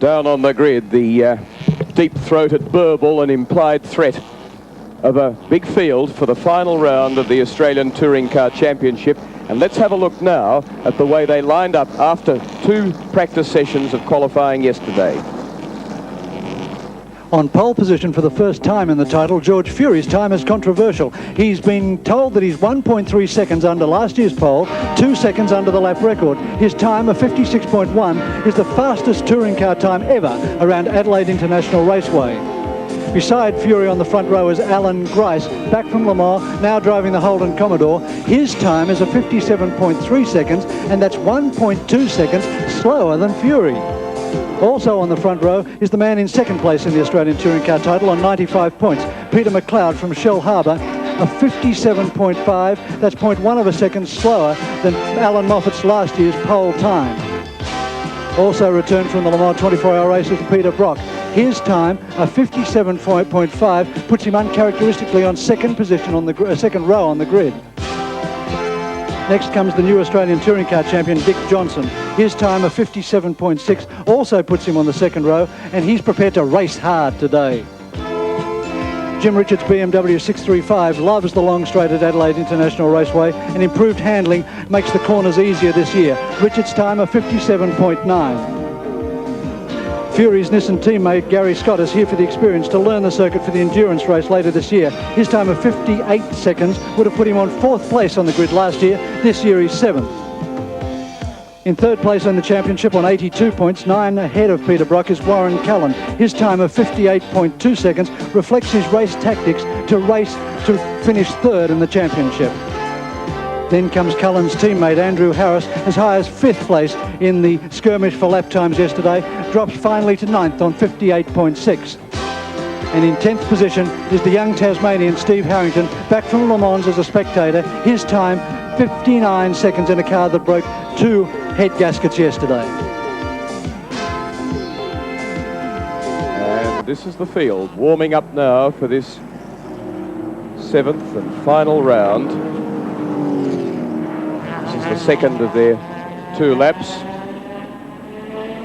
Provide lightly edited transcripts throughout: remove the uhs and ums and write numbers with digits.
Down on the grid, the deep-throated burble and implied threat of a big field for the final round of the Australian Touring Car Championship. And let's have a look now at the way they lined up after 2 practice sessions of qualifying yesterday. On pole position for the first time in the title, George Fury's time is controversial. He's been told that he's 1.3 seconds under last year's pole, 2 seconds under the lap record. His time of 56.1 is the fastest touring car time ever around Adelaide International Raceway. Beside Fury on the front row is Allan Grice, back from Le Mans, now driving the Holden Commodore. His time is a 57.3 seconds, and that's 1.2 seconds slower than Fury. Also on the front row is the man in second place in the Australian Touring Car title on 95 points, Peter McLeod from Shell Harbour, a 57.5, that's 0.1 of a second slower than Alan Moffat's last year's pole time. Also returned from the Le Mans 24-hour race is Peter Brock. His time, a 57.5, puts him uncharacteristically on second position on the second row on the grid. Next comes the new Australian Touring Car champion, Dick Johnson. His time of 57.6 also puts him on the second row, and he's prepared to race hard today. Jim Richards' BMW 635 loves the long straight at Adelaide International Raceway, and improved handling makes the corners easier this year. Richards' time of 57.9. Fury's Nissan teammate Gary Scott is here for the experience to learn the circuit for the endurance race later this year. His time of 58 seconds would have put him on 4th place on the grid last year. This year he's 7th. In 3rd place in the championship on 82 points, 9 ahead of Peter Brock, is Warren Cullen. His time of 58.2 seconds reflects his race tactics to finish 3rd in the championship. Then comes Cullen's teammate Andrew Harris, as high as 5th place in the skirmish for lap times yesterday, drops finally to 9th on 58.6. And in 10th position is the young Tasmanian Steve Harrington, back from Le Mans as a spectator. His time, 59 seconds in a car that broke 2 head gaskets yesterday. And this is the field, warming up now for this 7th and final round. The second of their 2 laps.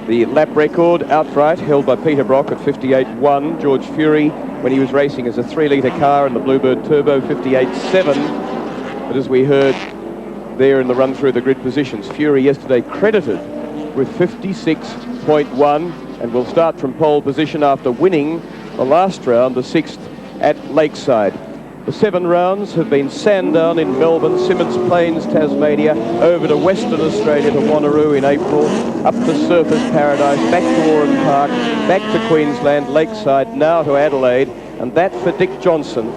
The lap record outright held by Peter Brock at 58.1. George Fury, when he was racing as a 3-litre car in the Bluebird Turbo, 58.7. But as we heard there in the run through the grid positions, Fury yesterday credited with 56.1 and will start from pole position after winning the last round, the 6th at Lakeside. The 7 rounds have been Sandown in Melbourne, Symonds Plains, Tasmania, over to Western Australia to Wanneroo in April, up to Surfers Paradise, back to Oran Park, back to Queensland, Lakeside, now to Adelaide. And that for Dick Johnson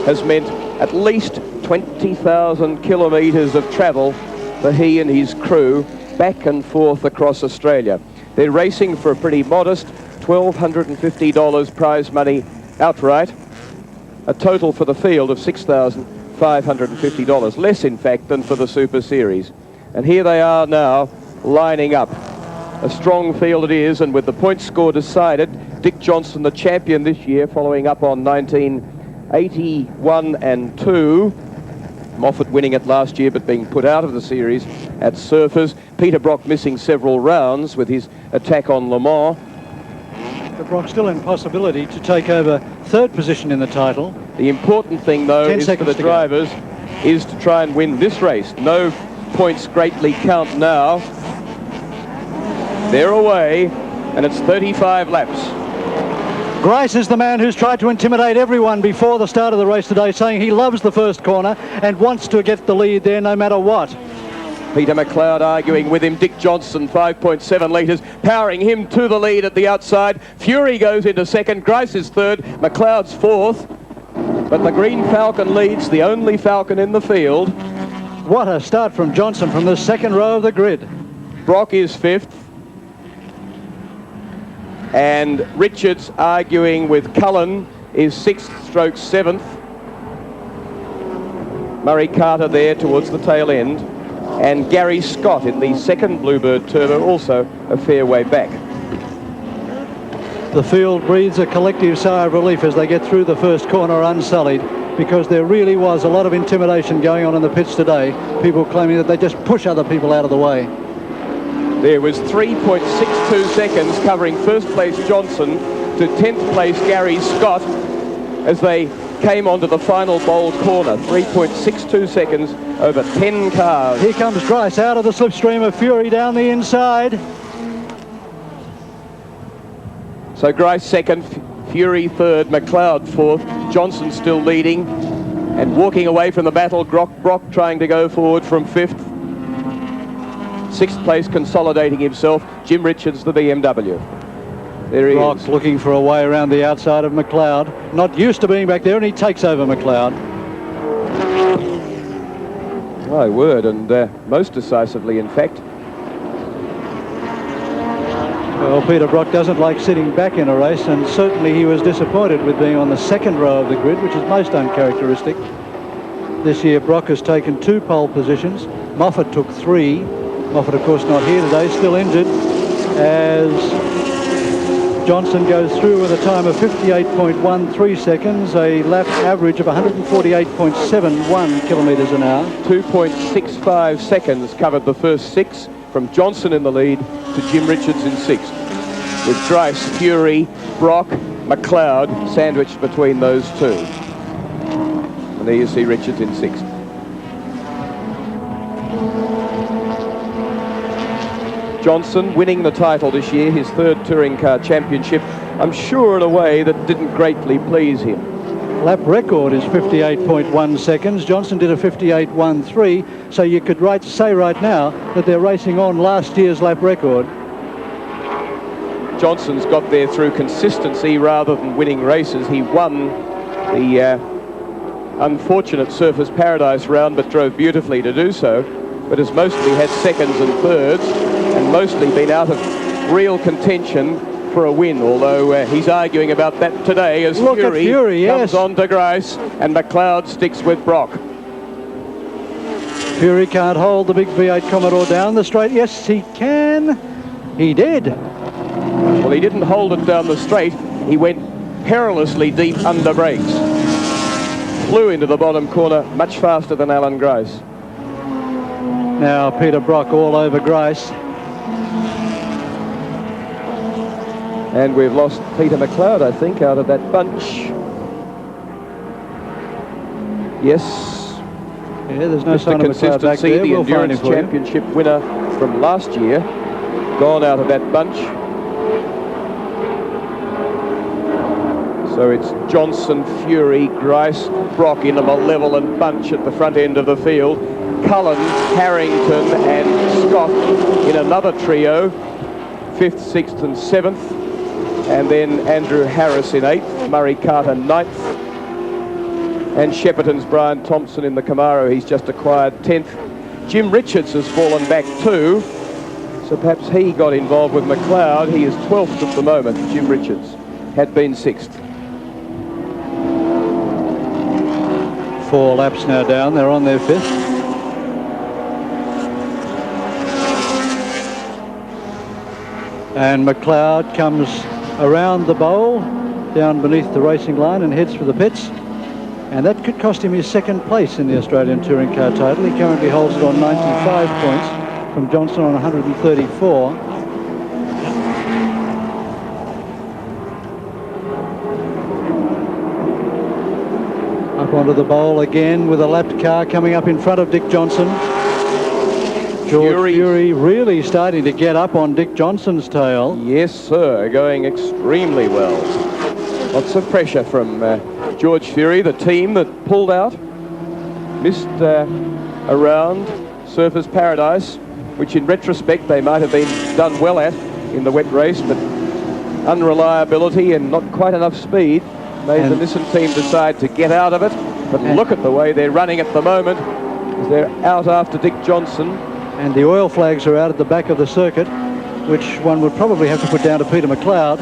has meant at least 20,000 kilometres of travel for he and his crew back and forth across Australia. They're racing for a pretty modest $1,250 prize money outright. A total for the field of $6,550, less in fact than for the Super Series. And here they are now lining up. A strong field it is, and with the point score decided, Dick Johnson, the champion this year, following up on 1981 and 2. Moffat winning it last year but being put out of the series at Surfers. Peter Brock missing several rounds with his attack on Le Mans. Brock still in possibility to take over 3rd position in the title. The important thing, though, is for the drivers is to try and win this race. No points greatly count now. They're away, and it's 35 laps. Grice is the man who's tried to intimidate everyone before the start of the race today, saying he loves the first corner and wants to get the lead there no matter what. Peter McLeod arguing with him. Dick Johnson, 5.7 litres, powering him to the lead at the outside. Fury goes into 2nd, Grice is 3rd, McLeod's 4th. But the green Falcon leads, the only Falcon in the field. What a start from Johnson from the 2nd row of the grid. Brock is 5th. And Richards arguing with Cullen is 6th stroke 7th. Murray Carter there towards the tail end. And Gary Scott in the 2nd Bluebird Turbo, also a fair way back. The field breathes a collective sigh of relief as they get through the first corner unsullied, because there really was a lot of intimidation going on in the pits today. People claiming that they just push other people out of the way. There was 3.62 seconds covering first place Johnson to 10th place Gary Scott as they came onto the final bowl corner. 3.62 seconds over 10 cars. Here comes Grice out of the slipstream of Fury down the inside. So Grice second, Fury third, McLeod fourth, Johnson still leading and walking away from the battle. Brock trying to go forward from fifth. Sixth place consolidating himself, Jim Richards, the BMW. There he Brock is. looking for a way around the outside of McLeod. Not used to being back there, and he takes over McLeod. My word, and most decisively, in fact. Well, Peter Brock doesn't like sitting back in a race, and certainly he was disappointed with being on the second row of the grid, which is most uncharacteristic. This year, Brock has taken 2 pole positions. Moffat took 3. Moffat, of course, not here today, still injured, as Johnson goes through with a time of 58.13 seconds, a lap average of 148.71 kilometres an hour. 2.65 seconds covered the first 6, from Johnson in the lead to Jim Richards in 6th, with Grice, Fury, Brock, McLeod sandwiched between those 2. And there you see Richards in 6th. Johnson winning the title this year, his 3rd touring car championship, I'm sure in a way that didn't greatly please him. Lap record is 58.1 seconds. Johnson did a 58.13, so you could say right now that they're racing on last year's lap record. Johnson's got there through consistency rather than winning races. He won the unfortunate Surfers Paradise round, but drove beautifully to do so, but has mostly had seconds and thirds, and mostly been out of real contention for a win, although he's arguing about that today as Fury comes on to Grice and McLeod sticks with Brock. Fury can't hold the big V8 Commodore down the straight. Yes, he can. He did. Well, he didn't hold it down the straight. He went perilously deep under brakes. Flew into the bottom corner much faster than Allan Grice. Now Peter Brock all over Grice. And we've lost Peter McLeod, I think, out of that bunch. Yes. Yeah, there's no sign of McLeod back there. The Endurance Championship winner from last year, gone out of that bunch. So it's Johnson, Fury, Grice, Brock in a malevolent bunch at the front end of the field. Cullen, Harrington and Scott in another trio, 5th, 6th and 7th. And then Andrew Harris in 8th, Murray Carter 9th. And Shepparton's Brian Thompson in the Camaro, he's just acquired 10th. Jim Richards has fallen back too, so perhaps he got involved with McLeod. He is 12th at the moment, Jim Richards. Had been 6th. 4 laps now down, they're on their 5th. And McLeod comes around the bowl, down beneath the racing line and heads for the pits. And that could cost him his 2nd place in the Australian Touring Car title. He currently holds it on 95 points from Johnson on 134. Up onto the bowl again with a lapped car coming up in front of Dick Johnson. George Fury really starting to get up on Dick Johnson's tail. Yes, sir, going extremely well. Lots of pressure from George Fury, the team that pulled out, missed around Surfers Paradise, which in retrospect they might have been done well at in the wet race, but unreliability and not quite enough speed made the Nissan team decide to get out of it. But look at the way they're running at the moment, as they're out after Dick Johnson. And the oil flags are out at the back of the circuit, which one would probably have to put down to Peter McLeod.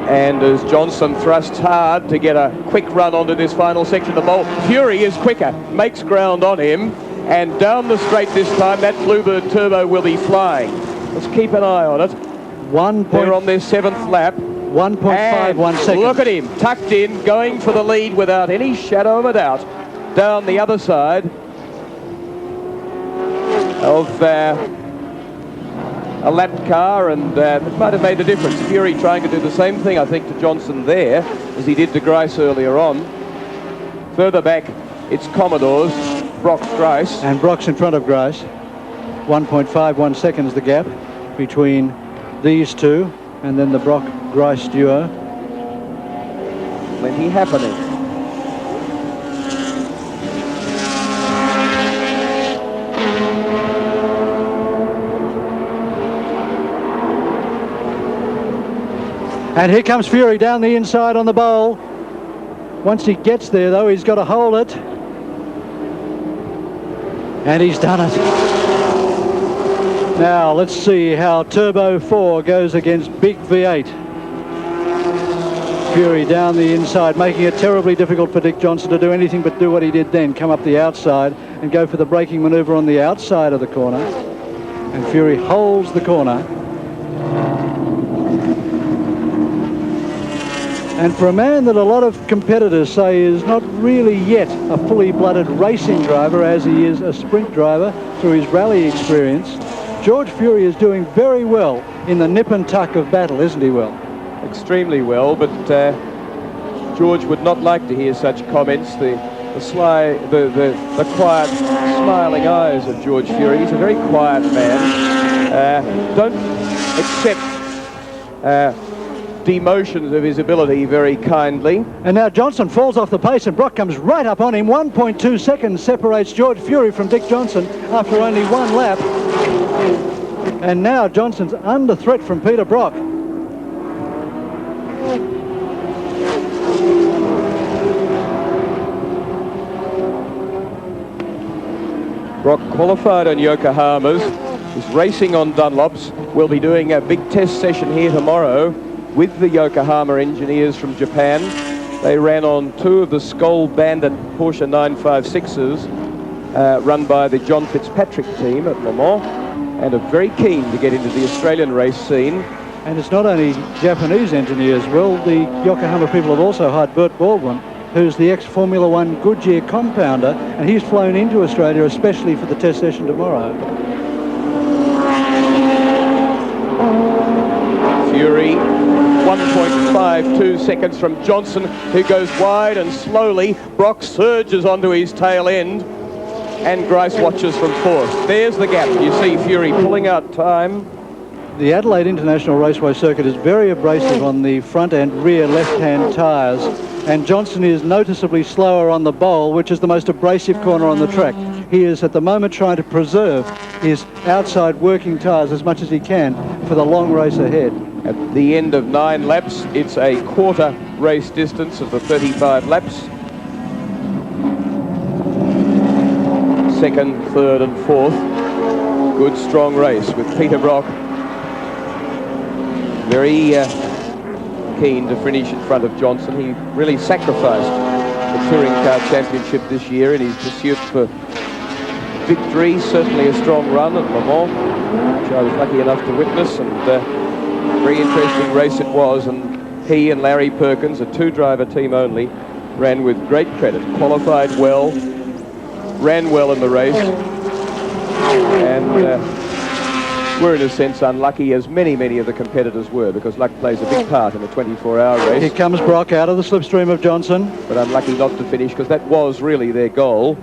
And as Johnson thrusts hard to get a quick run onto this final section of the bowl, Fury is quicker, makes ground on him, and down the straight this time, that Bluebird Turbo will be flying. Let's keep an eye on it. They're on their 7th lap. 1.51 seconds. Look at him, tucked in, going for the lead without any shadow of a doubt. Down the other side of a lap car, and it might have made the difference. Fury trying to do the same thing, I think, to Johnson there, as he did to Grice earlier on. Further back, it's Commodores, Brock, Grice. And Brock's in front of Grice. 1.51 seconds the gap between these two, and then the Brock-Grice duo. Plenty happening. And here comes Fury down the inside on the bowl. Once he gets there, though, he's got to hold it. And he's done it. Now, let's see how Turbo 4 goes against Big V8. Fury down the inside, making it terribly difficult for Dick Johnson to do anything but do what he did then, come up the outside and go for the braking manoeuvre on the outside of the corner. And Fury holds the corner. And for a man that a lot of competitors say is not really yet a fully blooded racing driver, as he is a sprint driver through his rally experience, George Fury is doing very well in the nip and tuck of battle, isn't he, Will? Extremely well, but George would not like to hear such comments. The quiet, smiling eyes of George Fury. He's a very quiet man. Don't accept demotions of his ability very kindly. And now Johnson falls off the pace and Brock comes right up on him. 1.2 seconds separates George Fury from Dick Johnson after only one lap. And now Johnson's under threat from Peter Brock. Brock qualified on Yokohama's, is racing on Dunlops. We'll be doing a big test session here tomorrow with the Yokohama engineers from Japan. They ran on 2 of the Skoll Bandit Porsche 956s run by the John Fitzpatrick team at Le Mans, and are very keen to get into the Australian race scene. And it's not only Japanese engineers, Will. The Yokohama people have also hired Bert Baldwin, who's the ex-Formula One Goodyear compounder, and he's flown into Australia especially for the test session tomorrow. Fury, 1.52 seconds from Johnson, who goes wide and slowly. Brock surges onto his tail end, and Grice watches from 4th. There's the gap. You see Fury pulling out time. The Adelaide International Raceway circuit is very abrasive on the front and rear left-hand tyres, and Johnson is noticeably slower on the bowl, which is the most abrasive corner on the track. He is at the moment trying to preserve his outside working tyres as much as he can for the long race ahead. At the end of 9 laps, it's a quarter race distance of the 35 laps. 2nd, 3rd and 4th. Good strong race with Peter Brock very keen to finish in front of Johnson. He really sacrificed the Touring Car Championship this year in his pursuit for victory. Certainly a strong run at Le Mans, which I was lucky enough to witness, and very interesting race it was. And he and Larry Perkins, a 2-driver team only, ran with great credit, qualified well, ran well in the race, and were in a sense unlucky, as many of the competitors were, because luck plays a big part in a 24-hour race. Here comes Brock out of the slipstream of Johnson. But unlucky not to finish, because that was really their goal.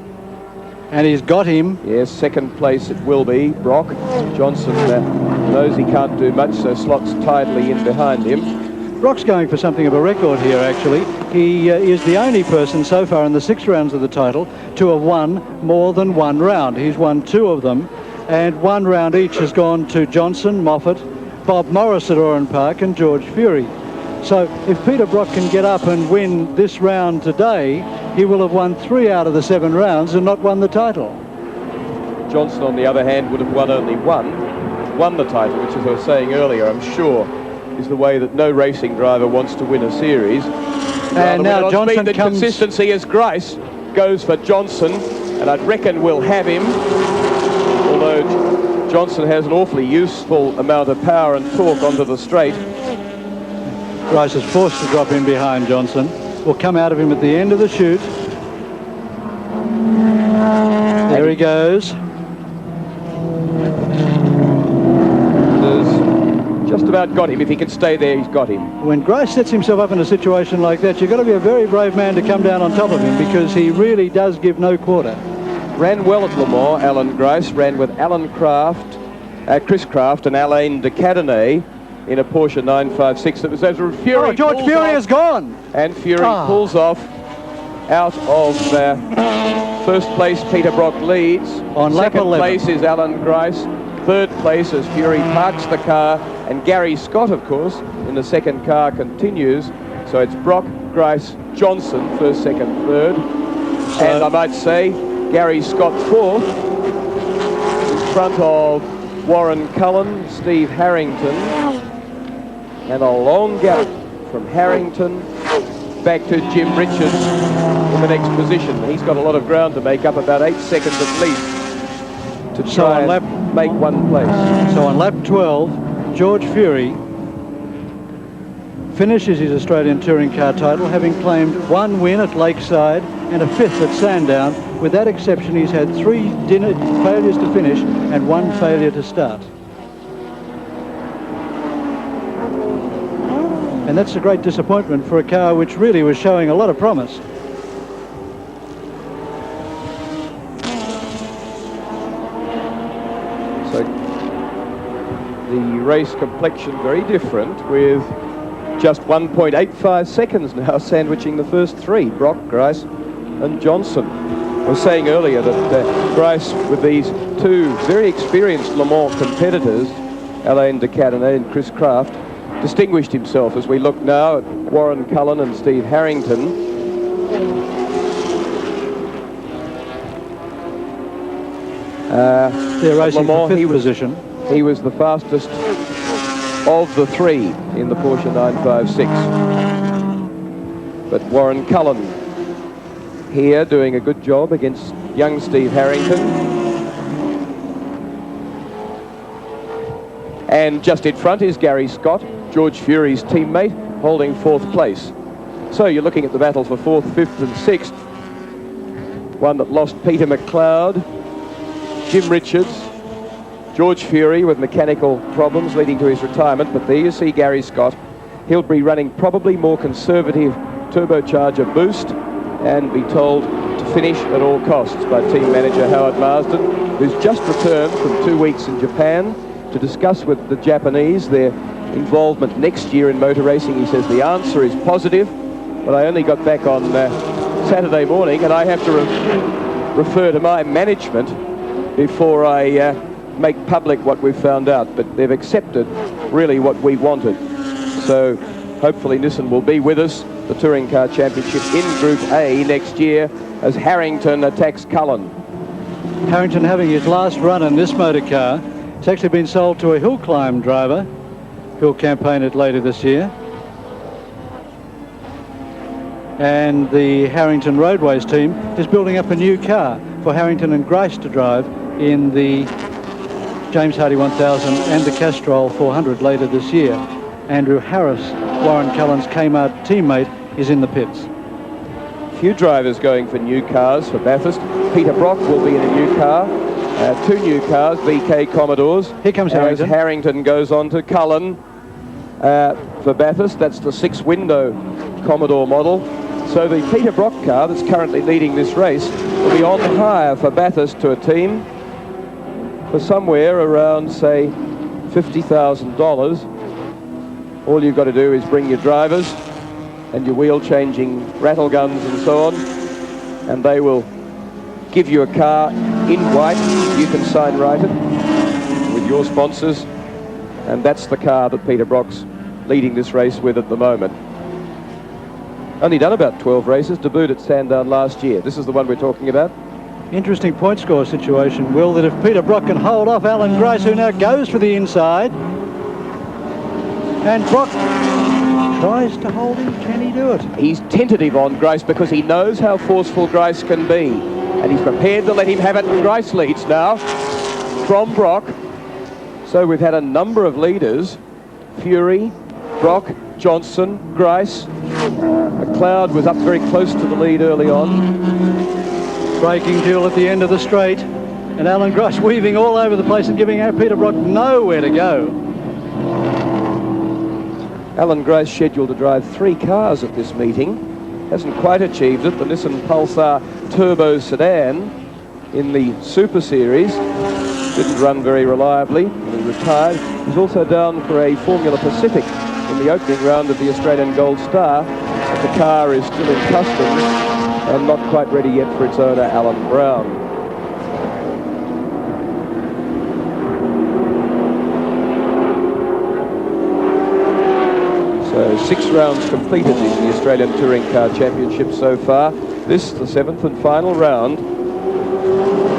And he's got him. Yes, 2nd place it will be, Brock. Johnson knows he can't do much, so slots tidily in behind him. Brock's going for something of a record here, actually. He is the only person so far in the 6 rounds of the title to have won more than 1 round. He's won 2 of them, and 1 round each has gone to Johnson, Moffat, Bob Morris at Oran Park, and George Fury. So if Peter Brock can get up and win this round today, he will have won 3 out of the 7 rounds and not won the title. Johnson, on the other hand, would have won only won the title, which, as I was saying earlier, I'm sure is the way that no racing driver wants to win a series. And now Johnson comes... consistency as Grice goes for Johnson, and I'd reckon we'll have him, although Johnson has an awfully useful amount of power and torque onto the straight. Grice is forced to drop in behind Johnson. Will come out of him at the end of the chute. There he goes. Just about got him. If he can stay there, he's got him. When Grice sets himself up in a situation like that, you've got to be a very brave man to come down on top of him, because he really does give no quarter. Ran well at Le Mans, Allan Grice. Ran with Chris Craft and Alain de Cadenet in a Porsche 956. It was as Fury. Oh, George Fury is gone. And Fury pulls off out of first place. Peter Brock leads. On lap 11. Second place is Allan Grice. Third place as Fury parks the car, and Gary Scott, of course, in the second car continues. So it's Brock, Grice, Johnson, first, second, third. And I might say, Gary Scott fourth, in front of Warren Cullen, Steve Harrington, and a long gap from Harrington back to Jim Richards in the next position. He's got a lot of ground to make up, about 8 seconds at least, to try and make one place. So on lap 12, George Fury finishes his Australian Touring Car title, having claimed 1 win at Lakeside and a 5th at Sandown. With that exception, he's had 3 failures to finish and 1 failure to start. And that's a great disappointment for a car which really was showing a lot of promise. So the race complexion very different, with just 1.85 seconds now sandwiching the first 3, Brock, Grice and Johnson. I was saying earlier that Grice, with these 2 very experienced Le Mans competitors, Alain de Cadenet and Chris Craft, distinguished himself. As we look now at Warren Cullen and Steve Harrington, they're racing for 5th position. He was the fastest of the 3 in the Porsche 956. But Warren Cullen here doing a good job against young Steve Harrington. And just in front is Gary Scott, George Fury's teammate, holding 4th place. So you're looking at the battle for 4th, 5th and 6th. One that lost Peter McLeod, Jim Richards, George Fury with mechanical problems leading to his retirement. But there you see Gary Scott. He'll be running probably more conservative turbocharger boost and be told to finish at all costs by team manager Howard Marsden, who's just returned from 2 weeks in Japan to discuss with the Japanese their involvement next year in motor racing. He says the answer is positive, but I only got back on Saturday morning, and I have to refer to my management before I make public what we've found out. But they've accepted really what we wanted. So hopefully Nissan will be with us, the Touring Car Championship in Group A next year, as Harrington attacks Cullen. Harrington having his last run in this motor car. It's actually been sold to a hill climb driver who'll campaign it later this year. And the Harrington Roadways team is building up a new car for Harrington and Grice to drive in the James Hardy 1000 and the Castrol 400 later this year. Andrew Harris, Warren Cullen's Kmart teammate, is in the pits. Few drivers going for new cars for Bathurst. Peter Brock will be in a new car. 2 new cars, VK Commodores. Here comes Harrington. As Harrington goes on to Cullen for Bathurst. That's the 6-window Commodore model. So the Peter Brock car that's currently leading this race will be on hire for Bathurst to a team for somewhere around, say, $50,000. All you've got to do is bring your drivers and your wheel-changing rattle guns and so on, and they will give you a car in white. You can sign write it with your sponsors, and that's the car that Peter Brock's leading this race with at the moment. Only done about 12 races, debuted at Sandown last year. This is the one we're talking about. Interesting point score situation, Will, that if Peter Brock can hold off Allan Grice, who now goes for the inside, and Brock tries to hold him, can he do it? He's tentative on Grice because he knows how forceful Grice can be, and he's prepared to let him have it. Grice leads now from Brock. So we've had a number of leaders: Fury, Brock, Johnson, Grice. McLeod was up very close to the lead early on. Braking duel at the end of the straight, and Allan Grice weaving all over the place and giving Peter Brock nowhere to go. Allan Grice scheduled to drive 3 cars at this meeting. Hasn't quite achieved it. The Nissan Pulsar Turbo Sedan in the Super Series didn't run very reliably and he retired. He's also down for a Formula Pacific in the opening round of the Australian Gold Star. But the car is still in customs and not quite ready yet for its owner, Alan Brown. So 6 rounds completed in the Australian Touring Car Championship so far. This, the 7th and final round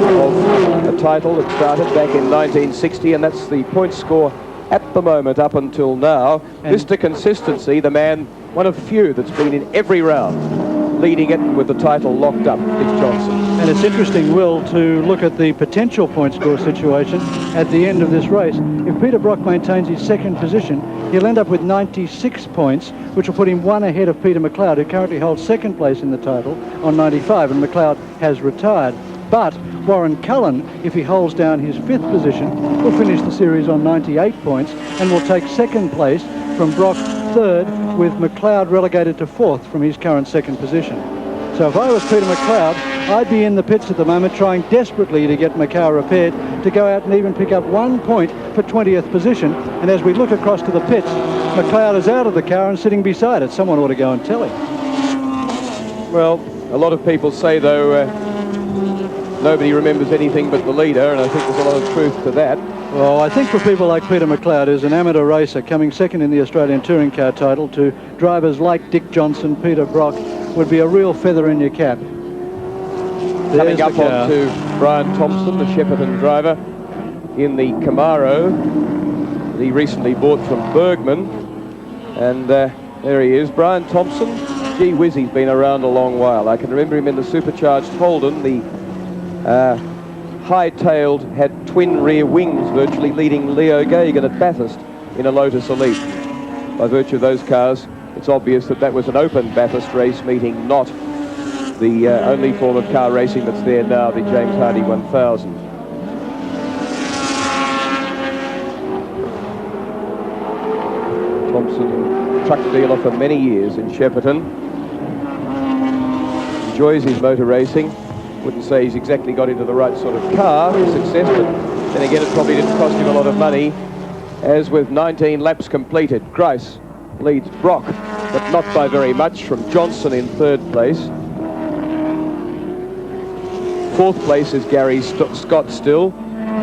of a title that started back in 1960, and that's the point score at the moment up until now. And Mr. Consistency, the man, one of few that's been in every round, leading it with the title locked up, Dick Johnson. And it's interesting, Will, to look at the potential point score situation at the end of this race. If Peter Brock maintains his 2nd position, he'll end up with 96 points, which will put him 1 ahead of Peter McLeod, who currently holds 2nd place in the title on 95, and McLeod has retired. But Warren Cullen, if he holds down his 5th position, will finish the series on 98 points and will take 2nd place from Brock 3rd, with McLeod relegated to 4th from his current 2nd position. So if I was Peter McLeod, I'd be in the pits at the moment trying desperately to get my car repaired to go out and even pick up 1 point for 20th position. And as we look across to the pits, McLeod is out of the car and sitting beside it. Someone ought to go and tell him. Well, a lot of people say, though, nobody remembers anything but the leader, and I think there's a lot of truth to that. Well, I think for people like Peter McLeod, who's an amateur racer coming 2nd in the Australian Touring Car title, to drivers like Dick Johnson, Peter Brock, would be a real feather in your cap. Coming up on to Brian Thompson, the Shepparton driver, in the Camaro that he recently bought from Bergman. And there he is, Brian Thompson. Gee whiz, he's been around a long while. I can remember him in the supercharged Holden, the high-tailed, had twin rear wings, virtually leading Leo Gagan at Bathurst in a Lotus Elite. By virtue of those cars, it's obvious that that was an open Bathurst race meeting, not the only form of car racing that's there now, the James Hardy 1000. Thompson, truck dealer for many years in Shepparton. Enjoys his motor racing. Wouldn't say he's exactly got into the right sort of car for success, but then again it probably didn't cost him a lot of money. As with 19 laps completed, Grice leads Brock, but not by very much, from Johnson in 3rd place. 4th place is Gary Scott still.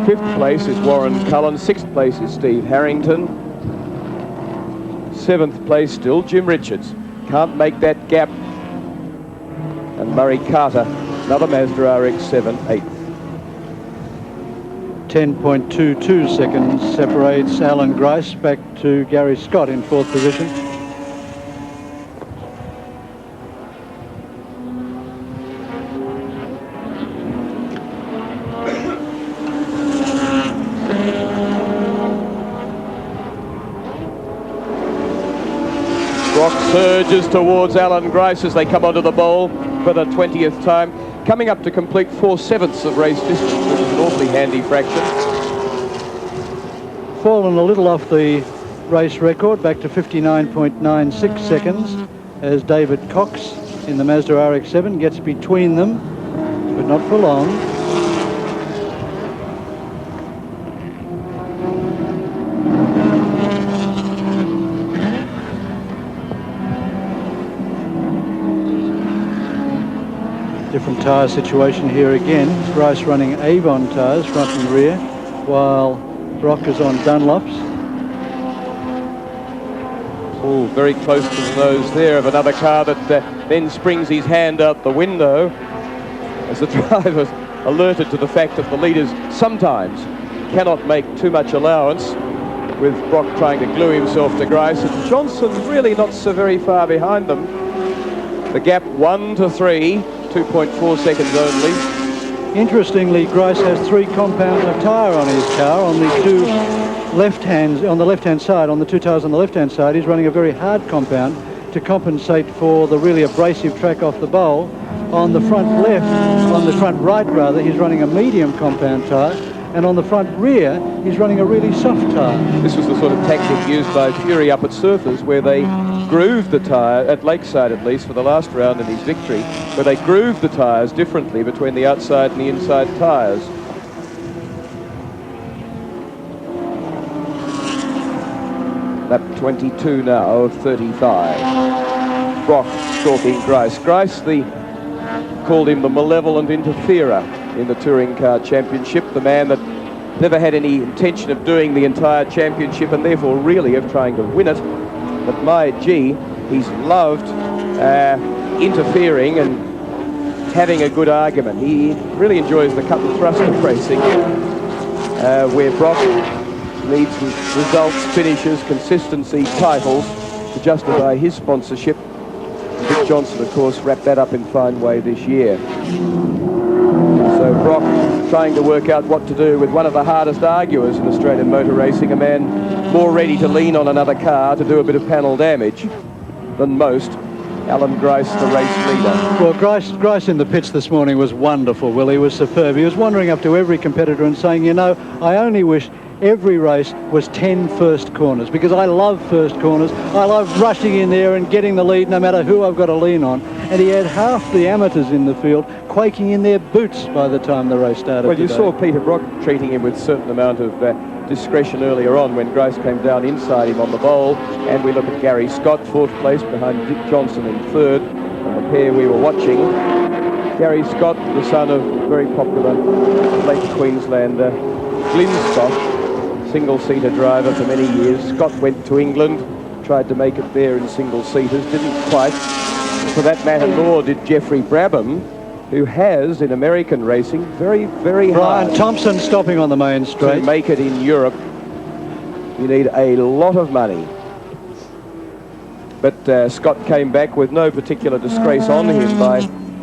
5th place is Warren Cullen. 6th place is Steve Harrington. 7th place still Jim Richards. Can't make that gap. And Murray Carter, another Mazda RX-7, 8th. 10.22 seconds separates Allan Grice back to Gary Scott in 4th position. Brock surges towards Allan Grice as they come onto the bowl for the 20th time, coming up to complete 4/7 of race distance, which is an awfully handy fraction. Fallen a little off the race record, back to 59.96 seconds, as David Cox in the Mazda RX-7 gets between them, but not for long. Different tyre situation here again. Grice running Avon tyres, front and rear, while Brock is on Dunlops. Oh, very close to the nose there of another car that then springs his hand out the window as the driver's alerted to the fact that the leaders sometimes cannot make too much allowance, with Brock trying to glue himself to Grice, and Johnson really not so very far behind them. The gap 1 to 3, 2.4 seconds only. Interestingly, Grice has 3 compounds of tyre on his car on the two on the left-hand side, on the 2 tyres on the left-hand side. He's running a very hard compound to compensate for the really abrasive track off the bowl. On the front right rather, he's running a medium compound tyre, and on the front rear, he's running a really soft tyre. This was the sort of tactic used by Fury up at Surfers, where they grooved the tyre, at Lakeside at least, for the last round in his victory, where they grooved the tyres differently between the outside and the inside tyres. Lap 22 now of 35. Brock stalking Grice. Grice, called him the malevolent interferer in the Touring Car Championship, the man that never had any intention of doing the entire championship and therefore really of trying to win it. But my gee, he's loved interfering and having a good argument. He really enjoys the cut and thrust of racing, where Brock needs results, finishes, consistency, titles to justify his sponsorship. Dick Johnson, of course, wrapped that up in fine way this year. So Brock trying to work out what to do with one of the hardest arguers in Australian motor racing, a man more ready to lean on another car to do a bit of panel damage than most, Allan Grice, the race leader. Well, Grice in the pits this morning was wonderful, Will. He was superb. He was wandering up to every competitor and saying, you know, I only wish every race was 10 first corners, because I love first corners. I love rushing in there and getting the lead no matter who I've got to lean on. And he had half the amateurs in the field quaking in their boots by the time the race started. Well, you saw Peter Brock treating him with a certain amount of discretion earlier on when Grice came down inside him on the bowl. And we look at Gary Scott, 4th place, behind Dick Johnson in 3rd. And the pair we were watching, Gary Scott, the son of very popular late Queenslander Glyn Scott, single-seater driver for many years. Scott went to England, tried to make it there in single-seaters, didn't quite. For that matter, nor did Jeffrey Brabham, who has, in American racing, very, very hard. Brian Thompson stopping on the main straight. To make it in Europe, you need a lot of money. But Scott came back with no particular disgrace on him by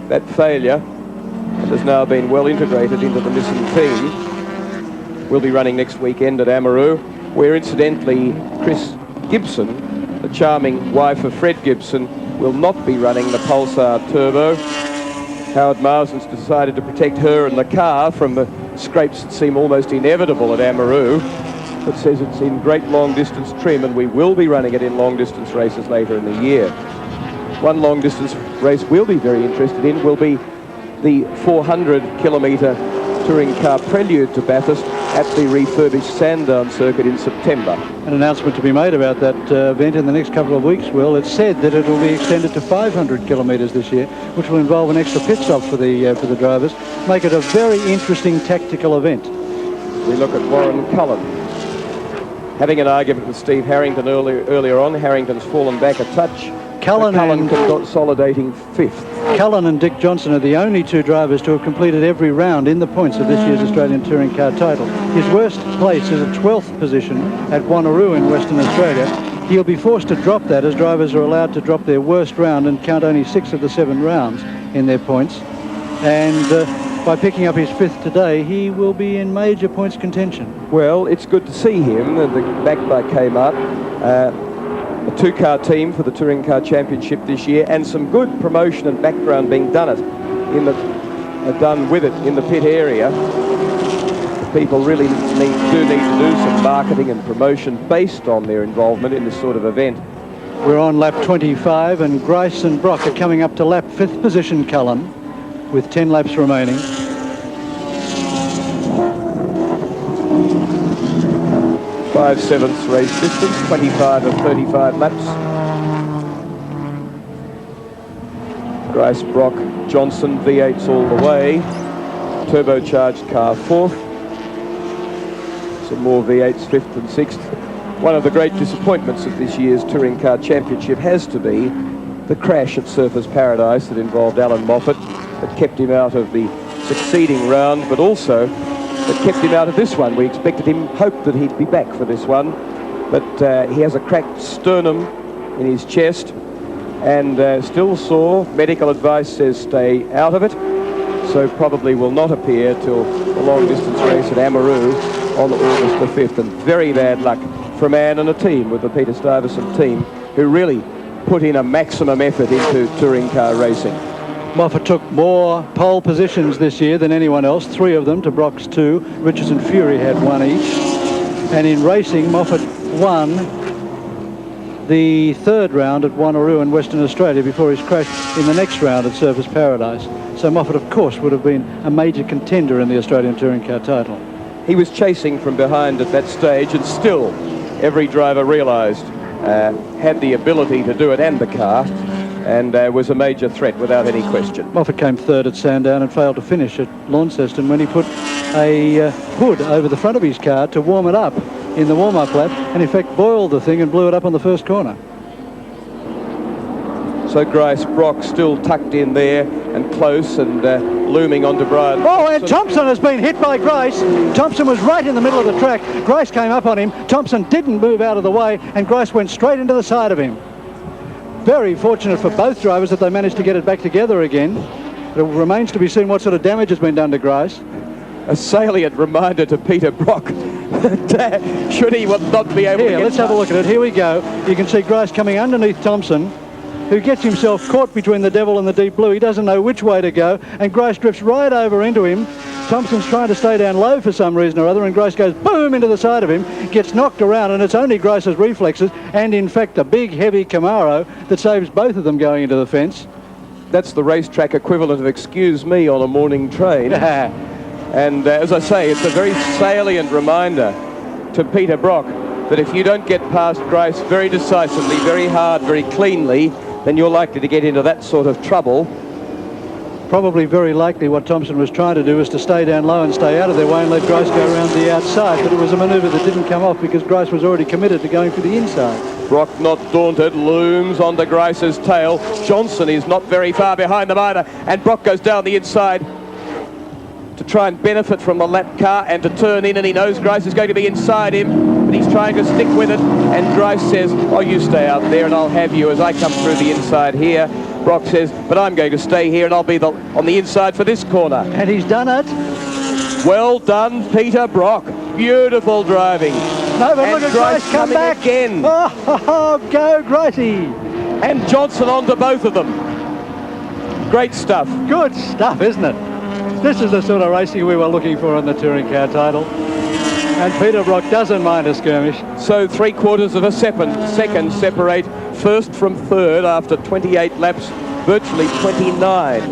that failure, and has now been well integrated into the Nissan team. Will be running next weekend at Amaroo, where incidentally Chris Gibson, the charming wife of Fred Gibson, will not be running the Pulsar Turbo. Howard Marsden's decided to protect her and the car from the scrapes that seem almost inevitable at Amaroo, but says it's in great long-distance trim, and we will be running it in long-distance races later in the year. One long-distance race we'll be very interested in will be the 400-kilometre touring car prelude to Bathurst at the refurbished Sandown circuit in September. An announcement to be made about that event in the next couple of weeks, Will. It's said that it will be extended to 500 kilometres this year, which will involve an extra pit stop for the drivers, make it a very interesting tactical event. We look at Warren Cullen having an argument with Steve Harrington earlier on. Harrington's fallen back a touch. Cullen consolidating 5th. Cullen and Dick Johnson are the only 2 drivers to have completed every round in the points of this year's Australian Touring Car title. His worst place is a 12th position at Wanneroo in Western Australia. He'll be forced to drop that, as drivers are allowed to drop their worst round and count only 6 of the 7 rounds in their points. And by picking up his 5th today, he will be in major points contention. Well, it's good to see him, backed by Kmart. A 2-car team for the Touring Car Championship this year, and some good promotion and background being done with it in the pit area. People really do need to do some marketing and promotion based on their involvement in this sort of event. We're on lap 25, and Grice and Brock are coming up to lap 5th position, Cullen, with 10 laps remaining. 5/7 race distance, 25 of 35 laps. Grice, Brock, Johnson, V8s all the way. Turbocharged car 4th. Some more V8s 5th and 6th. One of the great disappointments of this year's Touring Car Championship has to be the crash at Surfers Paradise that involved Alan Moffat, that kept him out of the succeeding round, but also that kept him out of this one. We hoped that he'd be back for this one, but he has a cracked sternum in his chest and still sore. Medical advice says stay out of it. so probably will not appear till the long distance race at Amaroo on August the 5th. And very bad luck for a man and a team with the Peter Stuyvesant team, who really put in a maximum effort into touring car racing. Moffat took more pole positions this year than anyone else, 3 of them to Brock's 2. Richards and Fury had 1 each. And in racing, Moffat won the 3rd round at Wanneroo in Western Australia before his crash in the next round at Surfers Paradise. So Moffat, of course, would have been a major contender in the Australian touring car title. He was chasing from behind at that stage, and still every driver realised had the ability to do it and the car, and was a major threat without any question. Moffat came 3rd at Sandown and failed to finish at Launceston when he put a hood over the front of his car to warm it up in the warm-up lap, and in fact boiled the thing and blew it up on the first corner. So Grice, Brock still tucked in there and close and looming onto Brian. Oh, and Thompson has been hit by Grice. Thompson was right in the middle of the track. Grice came up on him. Thompson didn't move out of the way, and Grice went straight into the side of him. Very fortunate for both drivers that they managed to get it back together again. It remains to be seen what sort of damage has been done to Grice. A salient reminder to Peter Brock that should he not be able to get... Let's have a look at it. Here we go. You can see Grice coming underneath Thompson, who gets himself caught between the devil and the deep blue. He doesn't know which way to go, and Grice drifts right over into him. Thompson's trying to stay down low for some reason or other, and Grice goes boom into the side of him, gets knocked around, and it's only Grice's reflexes and in fact a big heavy Camaro that saves both of them going into the fence. That's the racetrack equivalent of excuse me on a morning train. And as I say, it's a very salient reminder to Peter Brock that if you don't get past Grice very decisively, very hard, very cleanly, then you're likely to get into that sort of trouble. Probably very likely what Thompson was trying to do was to stay down low and stay out of their way and let Grice go around the outside, but it was a manoeuvre that didn't come off because Grice was already committed to going for the inside. Brock, not daunted, looms onto Grice's tail. Johnson is not very far behind them either, and Brock goes down the inside to try and benefit from the lap car and to turn in, and he knows Grice is going to be inside him, but he's trying to stick with it, and Grice says, oh, you stay out there and I'll have you as I come through the inside here. Brock says, but I'm going to stay here and I'll be on the inside for this corner. And he's done it. Well done, Peter Brock. Beautiful driving. No, but look at Grice come back again. Oh, go Gricey. And Johnson onto both of them. Great stuff. Good stuff, isn't it? This is the sort of racing we were looking for in the touring car title. And Peter Brock doesn't mind a skirmish. So 3/4 of a second separate first from third after 28 laps, virtually 29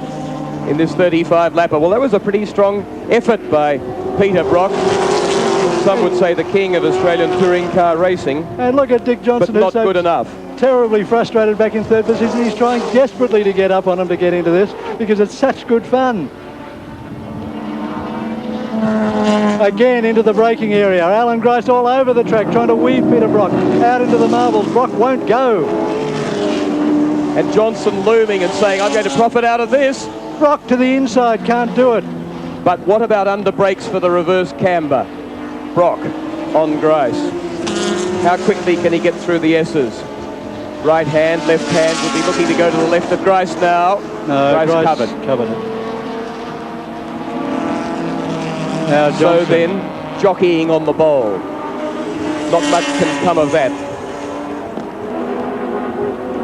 in this 35 lapper. Well, that was a pretty strong effort by Peter Brock. Some would say the king of Australian touring car racing. And look at Dick Johnson, but not good enough. Terribly frustrated back in 3rd position. He's trying desperately to get up on him to get into this because it's such good fun. Again into the braking area. Allan Grice all over the track trying to weave Peter Brock out into the marbles. Brock won't go. And Johnson looming and saying, I'm going to profit out of this. Brock to the inside, can't do it. But what about under brakes for the reverse camber? Brock on Grice. How quickly can he get through the S's? Right hand, left hand will be looking to go to the left of Grice now. No, Grice covered it. Now so then, jockeying on the bowl. Not much can come of that.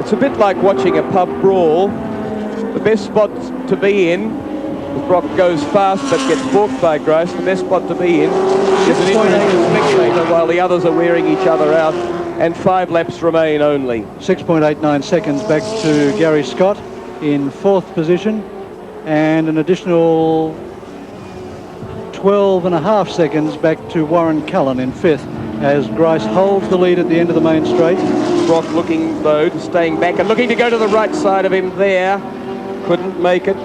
It's a bit like watching a pub brawl. The best spot to be in, Brock goes fast but gets balked by Grice. The best spot to be in is an interesting spectator while the others are wearing each other out, and 5 laps remain only. 6.89 seconds back to Gary Scott in 4th position, and an additional 12.5 seconds back to Warren Cullen in 5th as Grice holds the lead at the end of the main straight. Brock looking though to staying back and looking to go to the right side of him there. Couldn't make it.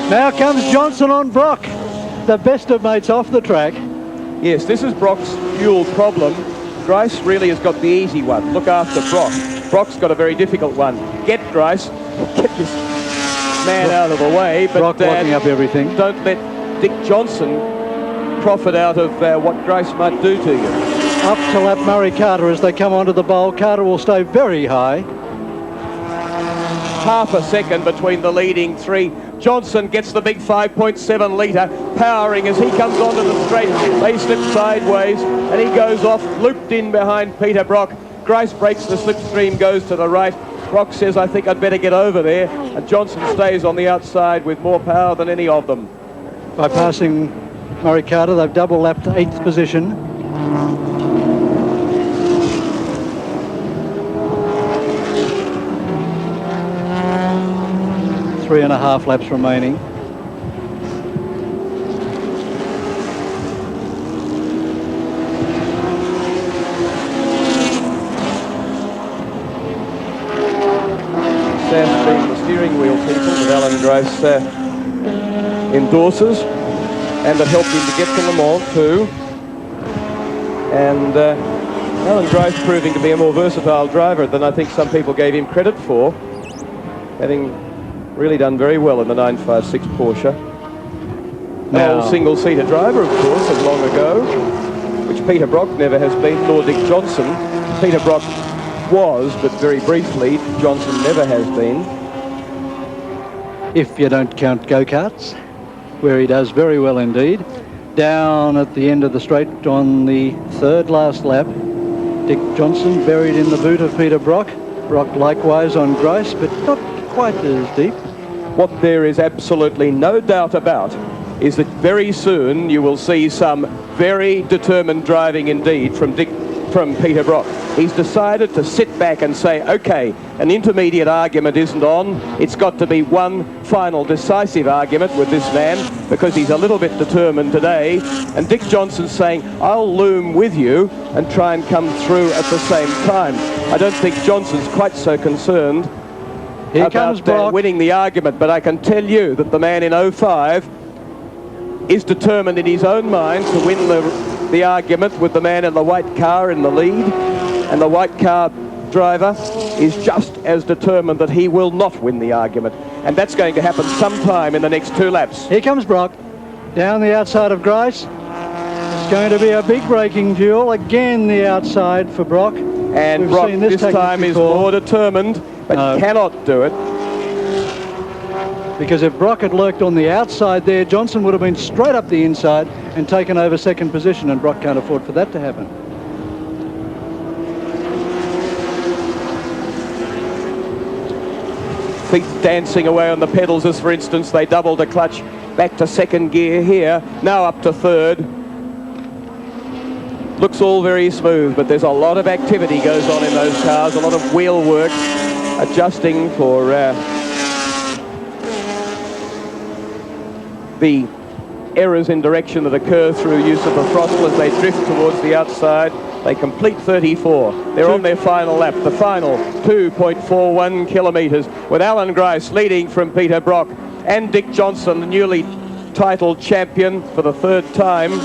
Now comes Johnson on Brock. The best of mates off the track. Yes, this is Brock's fuel problem. Grice really has got the easy one. Look after Brock. Brock's got a very difficult one. Get Grice. Get this man out of the way, but Brock blocking up everything. Don't let Dick Johnson profit out of what Grice might do to you. Up to lap Murray Carter as they come onto the bowl. Carter will stay very high. half a second between the leading three. Johnson gets the big 5.7 litre, powering as he comes onto the straight. They slip sideways, and he goes off, looped in behind Peter Brock. Grice breaks the slipstream, goes to the right. Brock says, I think I'd better get over there, and Johnson stays on the outside with more power than any of them. By passing Murray Carter, they've double lapped 8th position. Three and a half laps remaining. SAAS being the steering wheel people that Allan Grice endorses, and that helped him to get to Le Mans too. And Allan Grice proving to be a more versatile driver than I think some people gave him credit for, having really done very well in the 956 Porsche. An old single-seater driver, of course, of long ago, which Peter Brock never has been, nor Dick Johnson. Peter Brock was, but very briefly. Johnson never has been. If you don't count go-karts, where he does very well indeed. Down at the end of the straight on the third last lap, Dick Johnson buried in the boot of Peter Brock. Brock likewise on Grice, but not quite as deep. What there is absolutely no doubt about is that very soon you will see some very determined driving indeed from Peter Brock. He's decided to sit back and say, okay, an intermediate argument isn't on. It's got to be one final decisive argument with this man, because he's a little bit determined today. And Dick Johnson's saying, I'll loom with you and try and come through at the same time. I don't think Johnson's quite so concerned about winning the argument, but I can tell you that the man in 05 is determined in his own mind to win the argument with the man in the white car in the lead, and the white car driver is just as determined that he will not win the argument, and that's going to happen sometime in the next 2 laps. Here comes Brock down the outside of Grice. It's going to be a big braking duel. Again, the outside for Brock. And Brock this time is more determined, but cannot do it. Because if Brock had lurked on the outside there, Johnson would have been straight up the inside and taken over second position, and Brock can't afford for that to happen. Feet dancing away on the pedals as, for instance, they doubled the clutch back to second gear here, now up to third. Looks all very smooth, but there's a lot of activity goes on in those cars, a lot of wheel work, adjusting for the errors in direction that occur through use of the throttle as they drift towards the outside. They complete 34. They're on their final lap, the final 2.41 kilometres, with Allan Grice leading from Peter Brock and Dick Johnson, the newly titled champion for the 3rd time.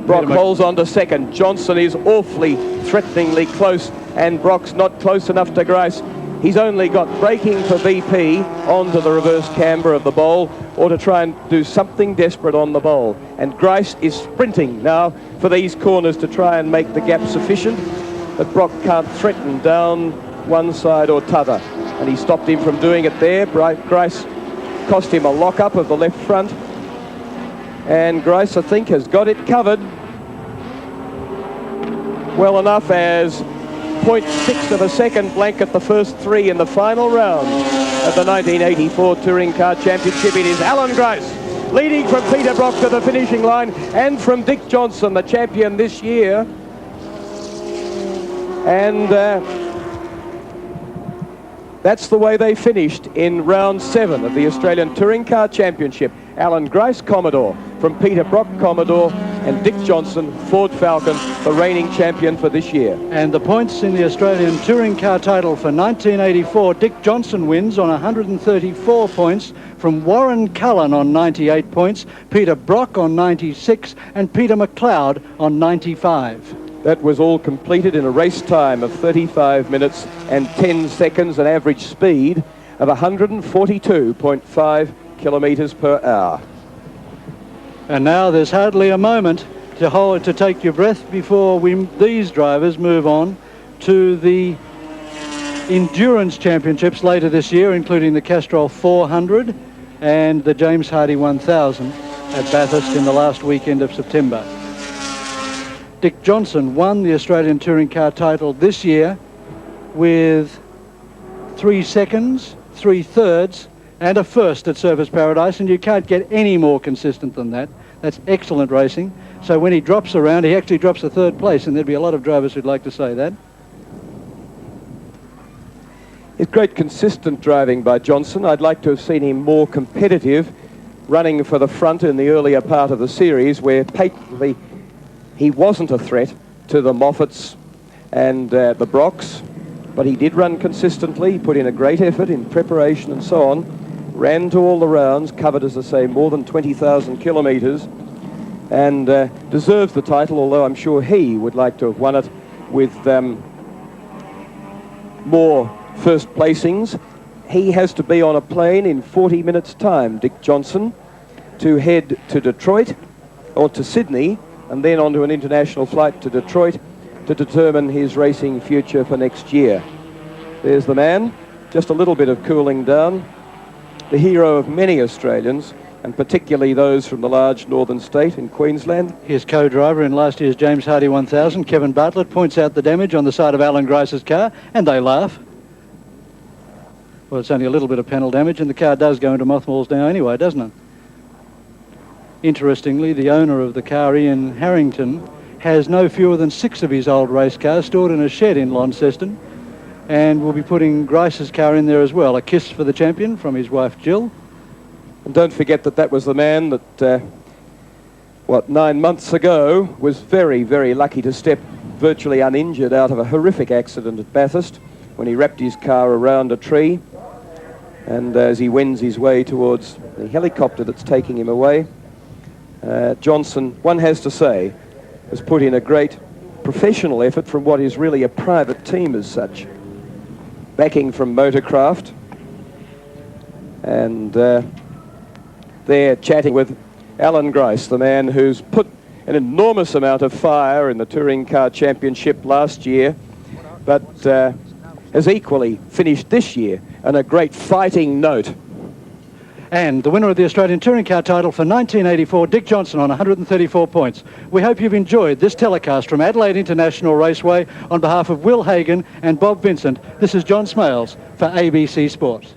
Brock holds on to second. Johnson is awfully threateningly close, and Brock's not close enough to Grice. He's only got braking for VP onto the reverse camber of the bowl, or to try and do something desperate on the bowl. And Grice is sprinting now for these corners to try and make the gap sufficient, but Brock can't threaten down one side or t'other. And he stopped him from doing it there. Grice cost him a lock-up of the left front. And Grice, I think, has got it covered well enough, as 0.6 of a second blanket the first 3 in the final round of the 1984 Touring Car Championship. It is Allan Grice leading from Peter Brock to the finishing line, and from Dick Johnson, the champion this year. And that's the way they finished in round 7 of the Australian Touring Car Championship. Allan Grice, Commodore, from Peter Brock, Commodore, and Dick Johnson, Ford Falcon, the reigning champion for this year. And the points in the Australian Touring Car title for 1984, Dick Johnson wins on 134 points, from Warren Cullen on 98 points, Peter Brock on 96, and Peter McLeod on 95. That was all completed in a race time of 35 minutes and 10 seconds, an average speed of 142.5 kilometres per hour. And now there's hardly a moment to take your breath before these drivers move on to the endurance championships later this year, including the Castrol 400 and the James Hardie 1000 at Bathurst in the last weekend of September. Dick Johnson won the Australian Touring Car title this year with 3 seconds, 3 thirds and a first at Surfers Paradise, and you can't get any more consistent than that. That's excellent racing. So when he drops around, he actually drops to 3rd place, and there'd be a lot of drivers who'd like to say that. It's great consistent driving by Johnson. I'd like to have seen him more competitive, running for the front in the earlier part of the series, where patently he wasn't a threat to the Moffats and the Brocks, but he did run consistently, put in a great effort in preparation and so on, ran to all the rounds, covered, as I say, more than 20,000 kilometres, and deserves the title, although I'm sure he would like to have won it with more first placings. He has to be on a plane in 40 minutes' time, Dick Johnson, to head to Detroit or to Sydney, and then onto an international flight to Detroit to determine his racing future for next year. There's the man, just a little bit of cooling down, the hero of many Australians, and particularly those from the large northern state in Queensland. His co-driver in last year's James Hardie 1000, Kevin Bartlett, points out the damage on the side of Allan Grice's car, and they laugh. Well, it's only a little bit of panel damage, and the car does go into mothballs now anyway, doesn't it? Interestingly, the owner of the car, Ian Harrington, has no fewer than 6 of his old race cars stored in a shed in Launceston, and will be putting Grice's car in there as well. A kiss for the champion from his wife Jill. And don't forget that that was the man that, 9 months ago, was very, very lucky to step virtually uninjured out of a horrific accident at Bathurst when he wrapped his car around a tree. And as he wends his way towards the helicopter that's taking him away, Johnson, one has to say, has put in a great professional effort from what is really a private team as such. Backing from Motorcraft, and they're chatting with Allan Grice, the man who's put an enormous amount of fire in the Touring Car Championship last year, but has equally finished this year on a great fighting note. And the winner of the Australian Touring Car title for 1984, Dick Johnson, on 134 points. We hope you've enjoyed this telecast from Adelaide International Raceway. On behalf of Will Hagan and Bob Vincent, this is John Smales for ABC Sport.